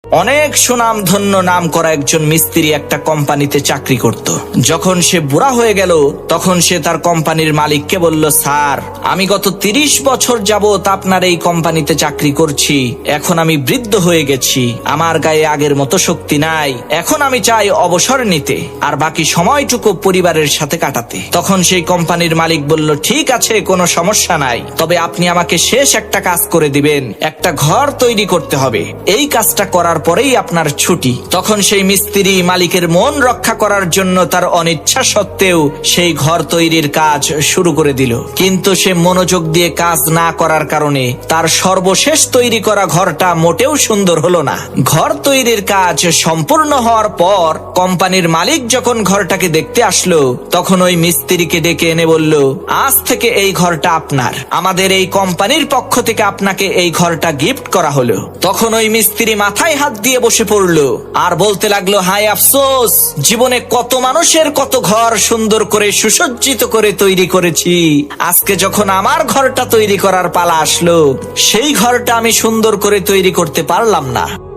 অনেক সুনামধন্য নাম করা একজন মিস্ত্রি একটা কোম্পানিতে চাকরি করত। যখন সে বুড়া হয়ে গেল তখন সে তার কোম্পানির মালিককে বলল, স্যার, আমি গত 30 বছর যাবত আপনার এই কোম্পানিতে চাকরি করছি। এখন আমি বৃদ্ধ হয়ে গেছি, আমার গায়ে আগের মতো শক্তি নাই। এখন আমি চাই অবসর নিতে আর বাকি সময়টুকু পরিবারের সাথে কাটাতে। তখন সেই কোম্পানির মালিক বলল, ঠিক আছে, কোনো সমস্যা নাই, তবে আপনি আমাকে শেষ একটা কাজ করে দিবেন। একটা ঘর তৈরি করতে হবে, এই কাজটা করার পরেই আপনার ছুটি। তখন সেই মিস্ত্রি মালিকের মন রক্ষা করার জন্য তার অনিচ্ছা সত্ত্বেও সেই ঘর তৈরির কাজ শুরু করে দিল। কিন্তু সে মনোযোগ দিয়ে কাজ না করার কারণে তার সর্বশেষ তৈরি করা ঘরটা মোটেও সুন্দর হলো না। ঘর তৈরির কাজ সম্পূর্ণ হওয়ার পর কোম্পানির মালিক যখন ঘরটাকে দেখতে আসলো তখন ওই মিস্ত্রিকে ডেকে এনে বলল, আজ থেকে এই ঘরটা আপনার, আমাদের এই কোম্পানির পক্ষ থেকে আপনাকে এই ঘরটা গিফট করা হলো। তখন ওই মিস্ত্রি মাথায় হাত দিয়ে বসে পড়লো আর বলতে লাগলো, হায় আফসোস, জীবনে কত মানুষের কত ঘর সুন্দর করে সুসজ্জিত করে তৈরি করেছি, আজকে যখন আমার ঘরটা তৈরি করার পালা আসলো সেই ঘরটা আমি সুন্দর করে তৈরি করতে পারলাম না।